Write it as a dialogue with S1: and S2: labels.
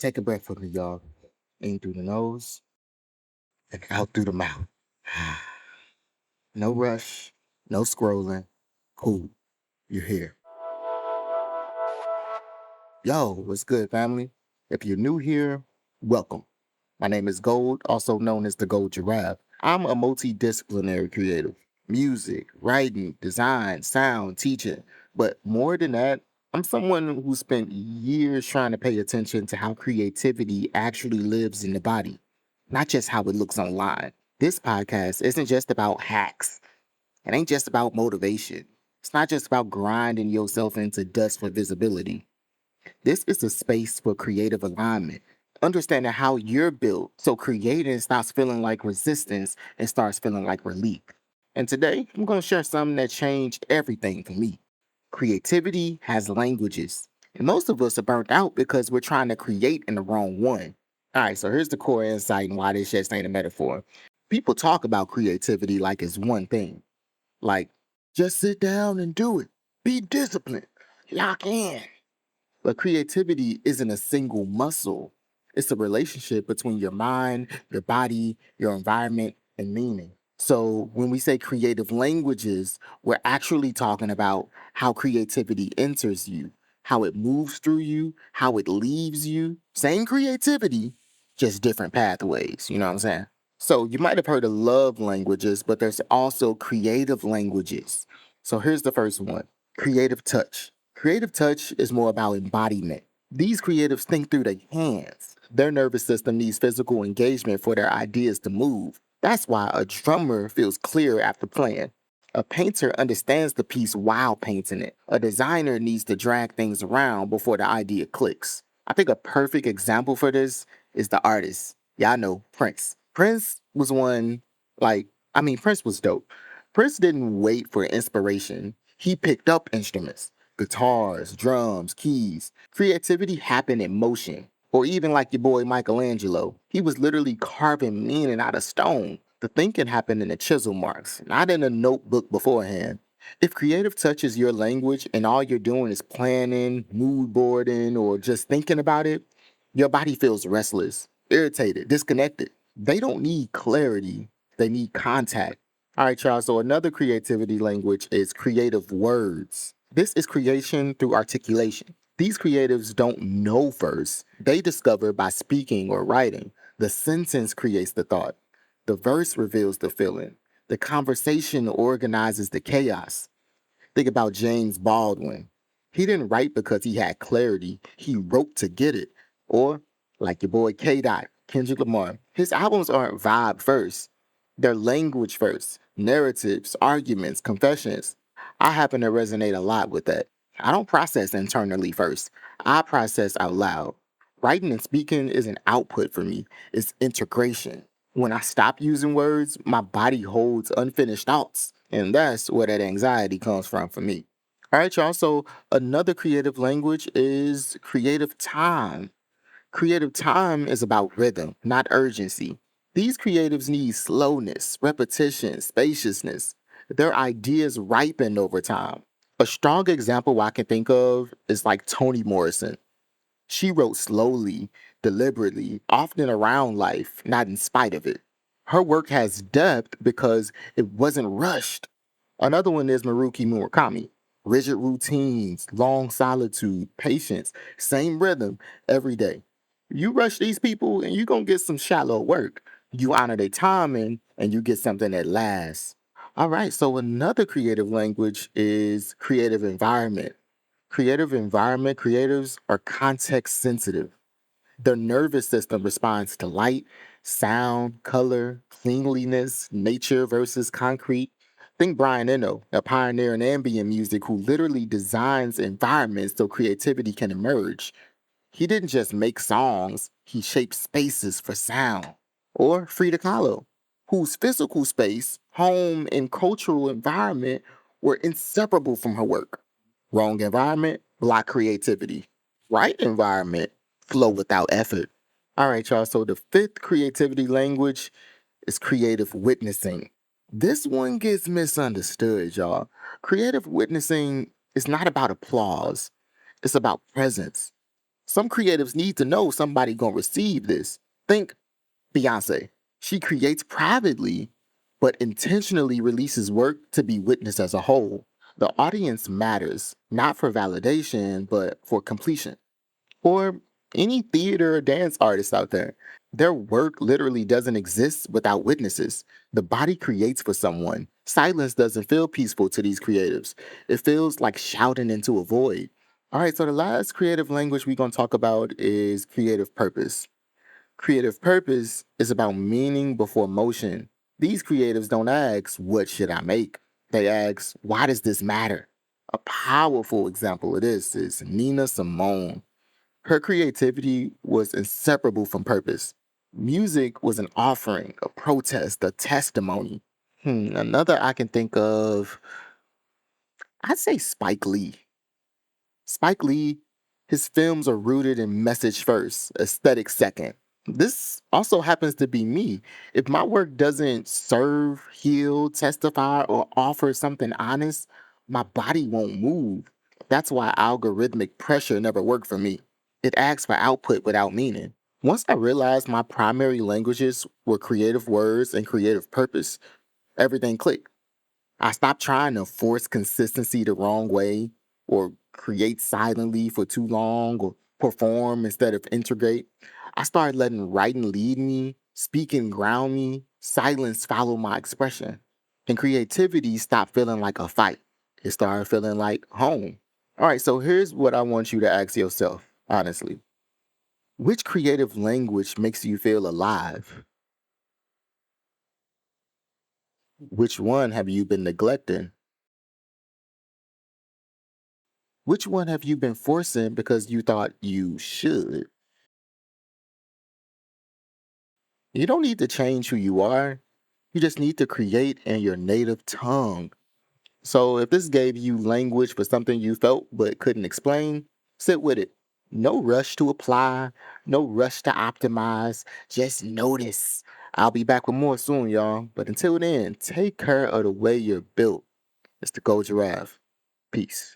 S1: Take a breath with me, y'all. In through the nose and out through the mouth. No rush, no scrolling. Cool, you're here. Yo, what's good, family? If you're new here, welcome. My name is Gold, also known as the Gold Giraffe. I'm a multidisciplinary creative. Music, writing, design, sound, teaching. But more than that, I'm someone who spent years trying to pay attention to how creativity actually lives in the body, not just how it looks online. This podcast isn't just about hacks. It ain't just about motivation. It's not just about grinding yourself into dust for visibility. This is a space for creative alignment, understanding how you're built so creating stops feeling like resistance and starts feeling like relief. And today, I'm going to share something that changed everything for me. Creativity has languages, and most of us are burnt out because we're trying to create in the wrong one. All right, so here's the core insight and why this just ain't a metaphor. People talk about creativity like it's one thing, like just sit down and do it, be disciplined, lock in. But creativity isn't a single muscle. It's a relationship between your mind, your body, your environment, and meaning. So when we say creative languages, we're actually talking about how creativity enters you, how it moves through you, how it leaves you. Same creativity, just different pathways. You know what I'm saying? So you might have heard of love languages, but there's also creative languages. So here's the first one: creative touch. Creative touch is more about embodiment. These creatives think through their hands. Their nervous system needs physical engagement for their ideas to move. That's why a drummer feels clear after playing. A painter understands the piece while painting it. A designer needs to drag things around before the idea clicks. I think a perfect example for this is the artist. Y'all know Prince. Prince was one, Prince was dope. Prince didn't wait for inspiration. He picked up instruments, guitars, drums, keys. Creativity happened in motion. Or even like your boy Michelangelo, he was literally carving meaning out of stone. The thinking happened in the chisel marks, not in a notebook beforehand. If creative touch is your language and all you're doing is planning, mood boarding, or just thinking about it, your body feels restless, irritated, disconnected. They don't need clarity, they need contact. All right, y'all. So another creativity language is creative words. This is creation through articulation. These creatives don't know first, they discover by speaking or writing. The sentence creates the thought, the verse reveals the feeling, the conversation organizes the chaos. Think about James Baldwin. He didn't write because he had clarity, he wrote to get it. Or, like your boy K. Dot, Kendrick Lamar, his albums aren't vibe first, they're language first, narratives, arguments, confessions. I happen to resonate a lot with that. I don't process internally first, I process out loud. Writing and speaking isn't output for me, it's integration. When I stop using words, my body holds unfinished thoughts. And that's where that anxiety comes from for me. All right, y'all. So another creative language is creative time. Creative time is about rhythm, not urgency. These creatives need slowness, repetition, spaciousness. Their ideas ripen over time. A strong example I can think of is like Toni Morrison. She wrote slowly, deliberately, often around life, not in spite of it. Her work has depth because it wasn't rushed. Another one is Maruki Murakami. Rigid routines, long solitude, patience, same rhythm every day. You rush these people and you're going to get some shallow work. You honor their timing and you get something that lasts. All right, so another creative language is creative environment. Creative environment creatives are context sensitive. Their nervous system responds to light, sound, color, cleanliness, nature versus concrete. Think Brian Eno, a pioneer in ambient music who literally designs environments so creativity can emerge. He didn't just make songs, he shaped spaces for sound. Or Frida Kahlo, whose physical space, home, and cultural environment were inseparable from her work. Wrong environment, block creativity. Right environment, flow without effort. All right, y'all. So the fifth creativity language is creative witnessing. This one gets misunderstood, y'all. Creative witnessing is not about applause, it's about presence. Some creatives need to know somebody gonna receive this. Think Beyonce. She creates privately, but intentionally releases work to be witnessed as a whole. The audience matters, not for validation, but for completion. Or any theater or dance artist out there. Their work literally doesn't exist without witnesses. The body creates for someone. Silence doesn't feel peaceful to these creatives. It feels like shouting into a void. All right, so the last creative language we're going to talk about is creative purpose. Creative purpose is about meaning before motion. These creatives don't ask, what should I make? They ask, why does this matter? A powerful example of this is Nina Simone. Her creativity was inseparable from purpose. Music was an offering, a protest, a testimony. Another I can think of, I'd say Spike Lee. Spike Lee, his films are rooted in message first, aesthetic second. This also happens to be me. If my work doesn't serve, heal, testify, or offer something honest, my body won't move. That's why algorithmic pressure never worked for me. It asks for output without meaning. Once I realized my primary languages were creative words and creative purpose, everything clicked. I stopped trying to force consistency the wrong way or create silently for too long or perform instead of integrate. I started letting writing lead me, speaking ground me, silence follow my expression. And creativity stopped feeling like a fight. It started feeling like home. All right, so here's what I want you to ask yourself, honestly. Which creative language makes you feel alive? Which one have you been neglecting? Which one have you been forcing because you thought you should? You don't need to change who you are. You just need to create in your native tongue. So if this gave you language for something you felt but couldn't explain, sit with it. No rush to apply, no rush to optimize, just notice. I'll be back with more soon, y'all. But until then, take care of the way you're built. It's the Gold Giraffe. Peace.